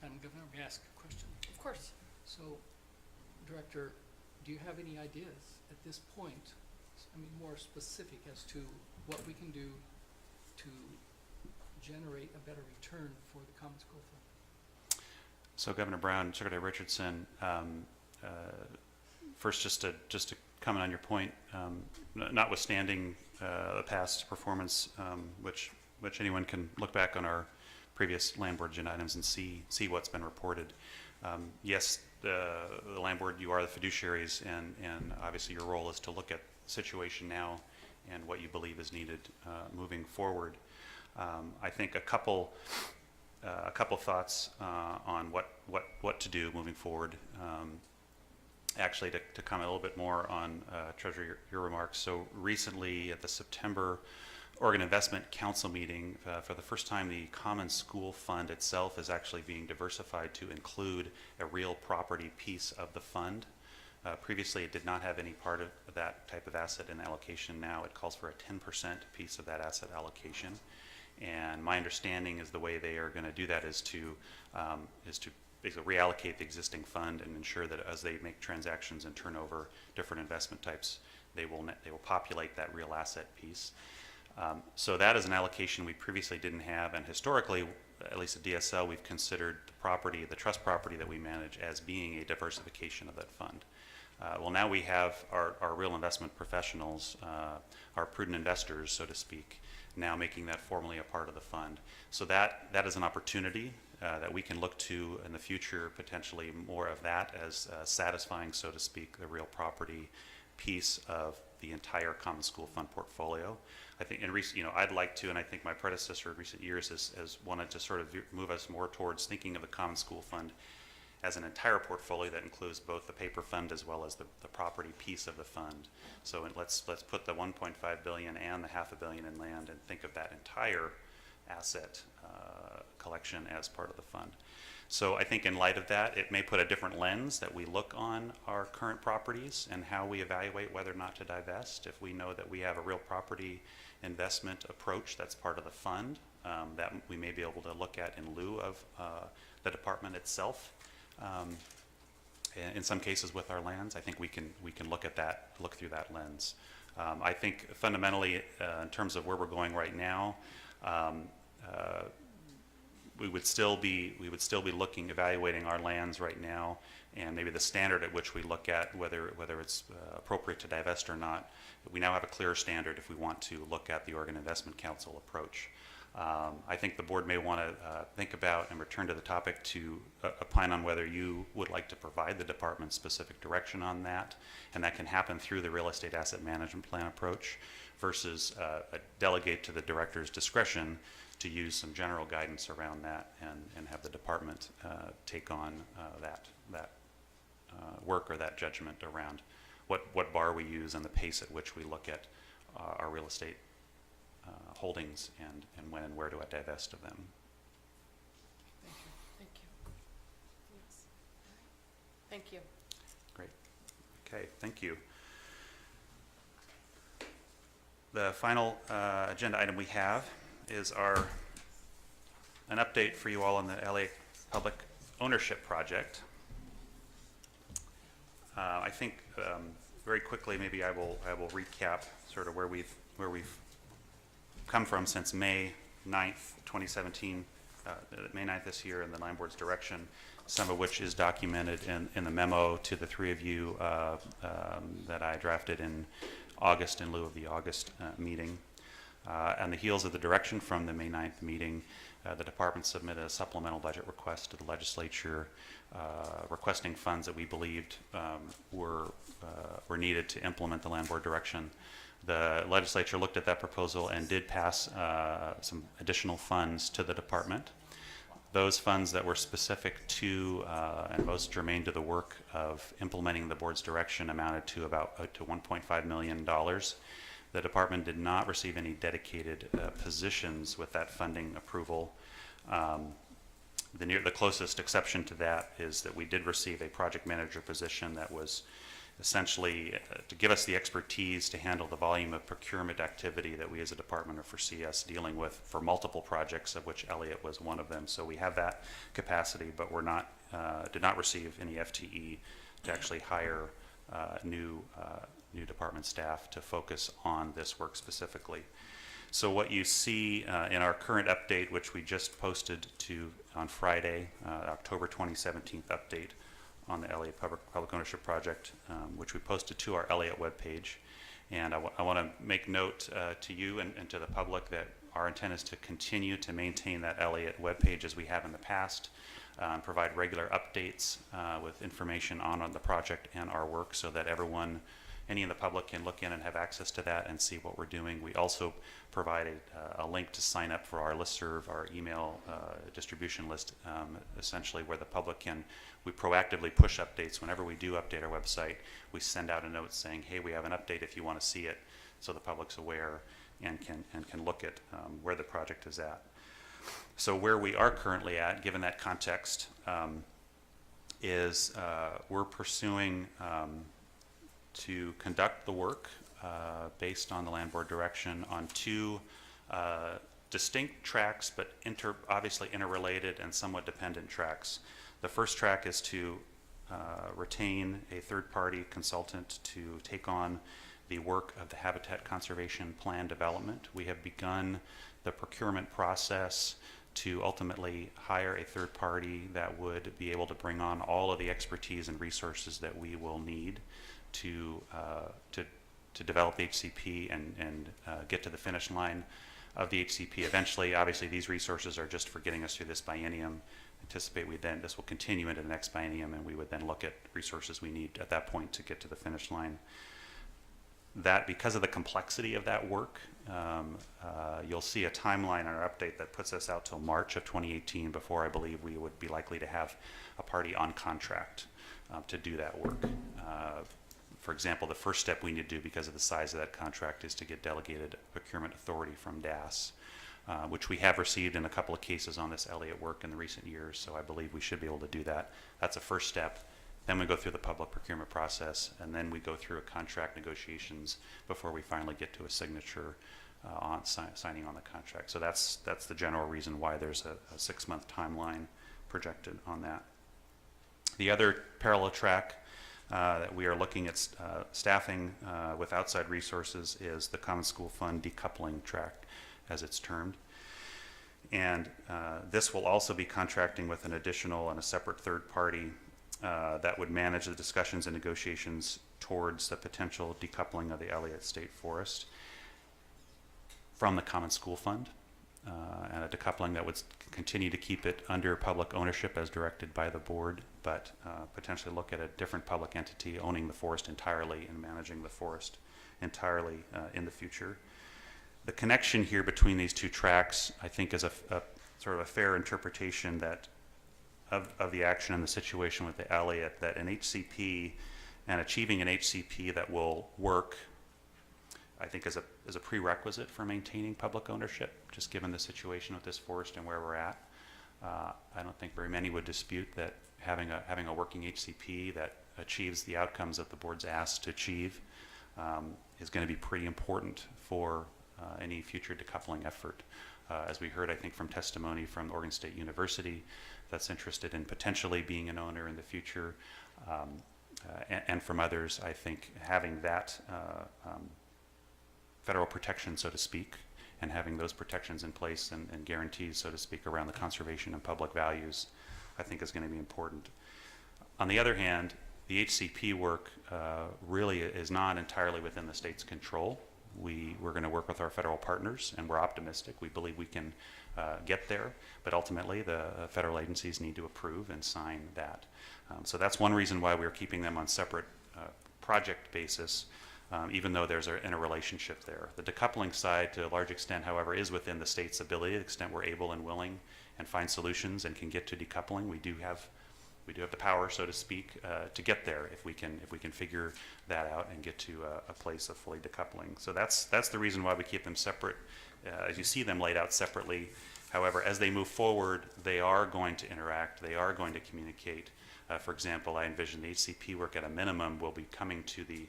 Madam Governor, may I ask a question? Of course. So, Director, do you have any ideas at this point, I mean, more specific as to what we can do to generate a better return for the Common School Fund? So Governor Brown, Secretary Richardson, first just to comment on your point, notwithstanding the past performance, which anyone can look back on our previous land board agenda items and see what's been reported. Yes, the land board, you are the fiduciaries, and obviously your role is to look at the situation now and what you believe is needed moving forward. I think a couple thoughts on what to do moving forward. Actually, to comment a little bit more on Treasurer, your remarks. So recently at the September Oregon Investment Council meeting, for the first time, the Common School Fund itself is actually being diversified to include a real property piece of the fund. Previously, it did not have any part of that type of asset in allocation. Now it calls for a 10% piece of that asset allocation. And my understanding is the way they are going to do that is to basically reallocate the existing fund and ensure that as they make transactions and turn over different investment types, they will populate that real asset piece. So that is an allocation we previously didn't have, and historically, at least at DSL, we've considered the trust property that we manage as being a diversification of that fund. Well, now we have our real investment professionals, our prudent investors, so to speak, now making that formally a part of the fund. So that is an opportunity that we can look to in the future, potentially more of that as satisfying, so to speak, the real property piece of the entire Common School Fund portfolio. I think in recent, I'd like to, and I think my predecessor in recent years has wanted to sort of move us more towards thinking of the Common School Fund as an entire portfolio that includes both the paper fund as well as the property piece of the fund. So let's put the 1.5 billion and the $500 million in land and think of that entire asset collection as part of the fund. So I think in light of that, it may put a different lens that we look on our current properties and how we evaluate whether or not to divest. If we know that we have a real property investment approach that's part of the fund, that we may be able to look at in lieu of the department itself. In some cases with our lands, I think we can look at that, look through that lens. I think fundamentally, in terms of where we're going right now, we would still be evaluating our lands right now, and maybe the standard at which we look at whether it's appropriate to divest or not. We now have a clearer standard if we want to look at the Oregon Investment Council approach. I think the board may want to think about and return to the topic to opine on whether you would like to provide the department specific direction on that, and that can happen through the real estate asset management plan approach versus delegate to the director's discretion to use some general guidance around that and have the department take on that work or that judgment around what bar we use and the pace at which we look at our real estate holdings and when and where to divest of them. Thank you. Yes. Thank you. Great. Okay, thank you. The final agenda item we have is an update for you all on the LA Public Ownership Project. I think very quickly, maybe I will recap sort of where we've come from since May 9th, 2017, May 9th this year, in the Line Board's direction, some of which is documented in the memo to the three of you that I drafted in August in lieu of the August meeting. On the heels of the direction from the May 9th meeting, the department submitted a supplemental budget request to the legislature requesting funds that we believed were needed to implement the Land Board direction. The legislature looked at that proposal and did pass some additional funds to the department. Those funds that were specific to and most germane to the work of implementing the board's direction amounted to about to $1.5 million. The department did not receive any dedicated positions with that funding approval. The closest exception to that is that we did receive a project manager position that was essentially to give us the expertise to handle the volume of procurement activity that we as a department foresee us dealing with for multiple projects, of which Elliott was one of them. So we have that capacity, but we're not did not receive any FTE to actually hire new department staff to focus on this work specifically. So what you see in our current update, which we just posted on Friday, October 2017 update on the Elliott Public Ownership Project, which we posted to our Elliott webpage. And I want to make note to you and to the public that our intent is to continue to maintain that Elliott webpage as we have in the past, provide regular updates with information on the project and our work so that any in the public can look in and have access to that and see what we're doing. We also provided a link to sign up for our listserv, our email distribution list, essentially where the public we proactively push updates. Whenever we do update our website, we send out a note saying, hey, we have an update if you want to see it, so the public's aware and can look at where the project is at. So where we are currently at, given that context, is we're pursuing to conduct the work based on the Land Board direction on two distinct tracks, but obviously interrelated and somewhat dependent tracks. The first track is to retain a third-party consultant to take on the work of the Habitat Conservation Plan development. We have begun the procurement process to ultimately hire a third party that would be able to bring on all of the expertise and resources that we will need to develop the HCP and get to the finish line of the HCP. Eventually, obviously, these resources are just for getting us through this biennium. Anticipate this will continue into the next biennium, and we would then look at resources we need at that point to get to the finish line. That, because of the complexity of that work, you'll see a timeline in our update that puts us out till March of 2018 before I believe we would be likely to have a party on contract to do that work. For example, the first step we need to do because of the size of that contract is to get delegated procurement authority from DAS, which we have received in a couple of cases on this Elliott work in the recent years, so I believe we should be able to do that. That's a first step. Then we go through the public procurement process, and then we go through a contract negotiations before we finally get to a signature on signing on the contract. So that's the general reason why there's a 6-month timeline projected on that. The other parallel track that we are looking at staffing with outside resources is the Common School Fund decoupling track, as it's termed. And this will also be contracting with an additional and a separate third party that would manage the discussions and negotiations towards the potential decoupling of the Elliott State Forest from the Common School Fund. and a decoupling that would continue to keep it under public ownership as directed by the board, but potentially look at a different public entity owning the forest entirely and managing the forest entirely in the future. The connection here between these two tracks, I think, is a sort of a fair interpretation that of the action and the situation with the Elliott, that an HCP and achieving an HCP that will work, I think, is a prerequisite for maintaining public ownership, just given the situation with this forest and where we're at. I don't think very many would dispute that having a working HCP that achieves the outcomes that the board's asked to achieve is going to be pretty important for any future decoupling effort. As we heard, I think, from testimony from Oregon State University that's interested in potentially being an owner in the future, and from others, I think having that federal protection, so to speak, and having those protections in place and guarantees, so to speak, around the conservation of public values, I think is going to be important. On the other hand, the HCP work really is not entirely within the state's control. We're going to work with our federal partners, and we're optimistic. We believe we can get there, but ultimately the federal agencies need to approve and sign that. So that's one reason why we're keeping them on separate project basis, even though there's an interrelationship there. The decoupling side, to a large extent, however, is within the state's ability, to the extent we're able and willing and find solutions and can get to decoupling. We do have the power, so to speak, to get there if we can figure that out and get to a place of fully decoupling. So that's the reason why we keep them separate, as you see them laid out separately. However, as they move forward, they are going to interact. They are going to communicate. For example, I envision the HCP work at a minimum will be coming to the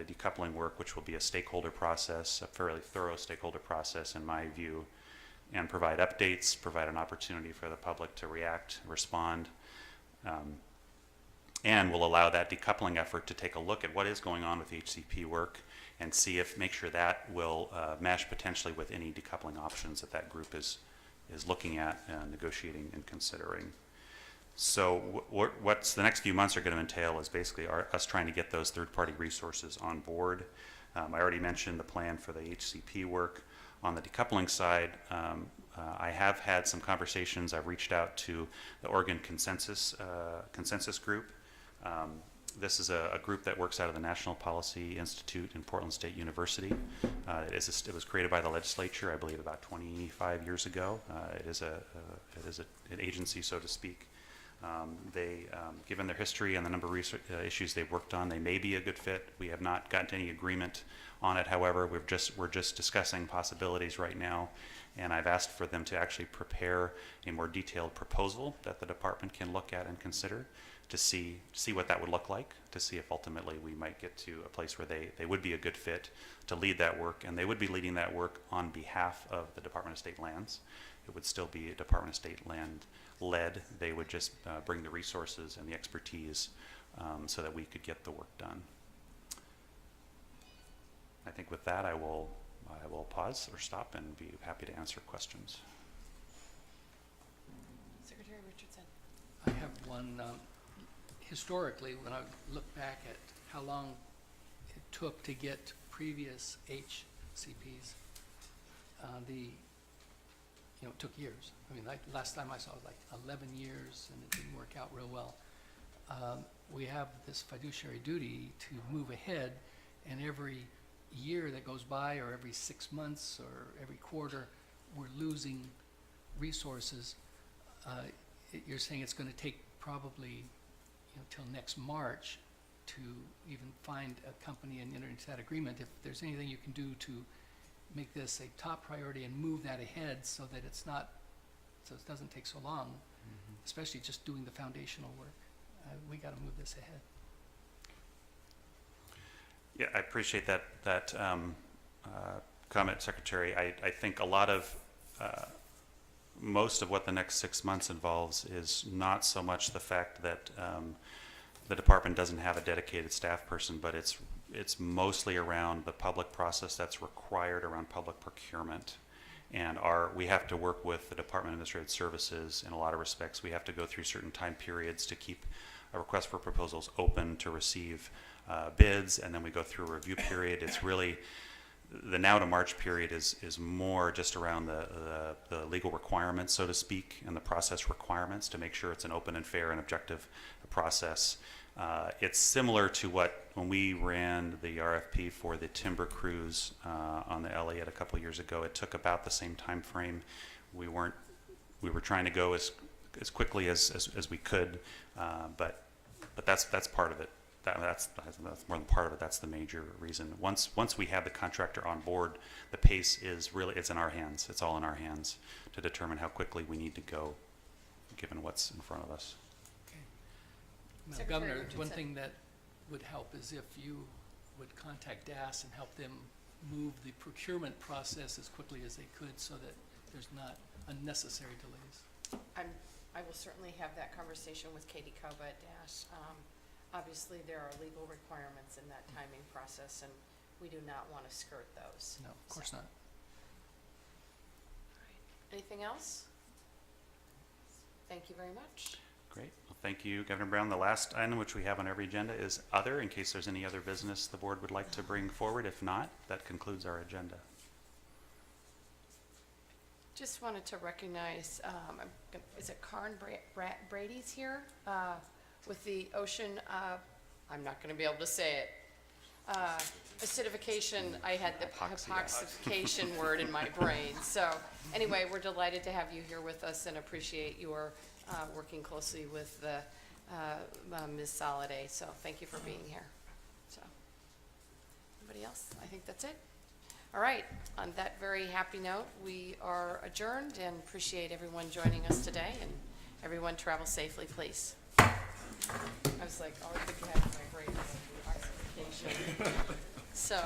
decoupling work, which will be a stakeholder process, a fairly thorough stakeholder process in my view, and provide updates, provide an opportunity for the public to react, respond, and will allow that decoupling effort to take a look at what is going on with the HCP work and make sure that will mesh potentially with any decoupling options that group is looking at, negotiating, and considering. So what's the next few months are going to entail is basically us trying to get those third-party resources on board. I already mentioned the plan for the HCP work. On the decoupling side, I have had some conversations. I've reached out to the Oregon Consensus Group. This is a group that works out of the National Policy Institute in Portland State University. It was created by the legislature, I believe, about 25 years ago. It is an agency, so to speak. Given their history and the number of issues they've worked on, they may be a good fit. We have not gotten to any agreement on it. However, we're just discussing possibilities right now, and I've asked for them to actually prepare a more detailed proposal that the department can look at and consider to see what that would look like, to see if ultimately we might get to a place where they would be a good fit to lead that work, and they would be leading that work on behalf of the Department of State Lands. It would still be a Department of State Land led. They would just bring the resources and the expertise so that we could get the work done. I think with that, I will pause or stop and be happy to answer questions. Secretary Richardson. I have one. Historically, when I look back at how long it took to get previous HCPs, it took years. I mean, last time I saw it was like 11 years, and it didn't work out real well. We have this fiduciary duty to move ahead, and every year that goes by, or every 6 months, or every quarter, we're losing resources. You're saying it's going to take probably till next March to even find a company and enter into that agreement. If there's anything you can do to make this a top priority and move that ahead so that it doesn't take so long, especially just doing the foundational work. We got to move this ahead. Yeah, I appreciate that comment, Secretary. I think a lot of most of what the next 6 months involves is not so much the fact that the department doesn't have a dedicated staff person, but it's mostly around the public process that's required around public procurement. And we have to work with the Department of Administrative Services in a lot of respects. We have to go through certain time periods to keep a request for proposals open to receive bids, and then we go through a review period. It's really the now to March period is more just around the legal requirements, so to speak, and the process requirements to make sure it's an open and fair and objective process. It's similar to when we ran the RFP for the timber cruise on the Elliott a couple years ago. It took about the same time frame. We were trying to go as quickly as we could, but that's part of it. That's more than part of it. That's the major reason. Once we have the contractor on board, the pace it's in our hands. It's all in our hands to determine how quickly we need to go, given what's in front of us. Okay. Now, Secretary Governor, one Richardson. thing that would help is if you would contact DAS and help them move the procurement process as quickly as they could so that there's not unnecessary delays. I will certainly have that conversation with Katie Koba at Dash. Obviously, there are legal requirements in that timing process, and we do not want to skirt those. No, of course So, not. Anything else? Thank you very much. Great. Well, thank you, Governor Brown. The last item which we have on every agenda is other, in case there's any other business the board would like to bring forward. If not, that concludes our agenda. Just wanted to recognize, is it Karen Brady's here with the ocean, I'm not going to be able to say it. Acidification, I had the epoxification word in my brain. So anyway, we're delighted to have you here with us and appreciate your working closely with Ms. Soliday. So thank you for being here. So, anybody else? I think that's it. All right, on that very happy note, we are adjourned and appreciate everyone joining us today, and everyone travel safely, please. I was like, all I could have in my brain was oxygenation. So.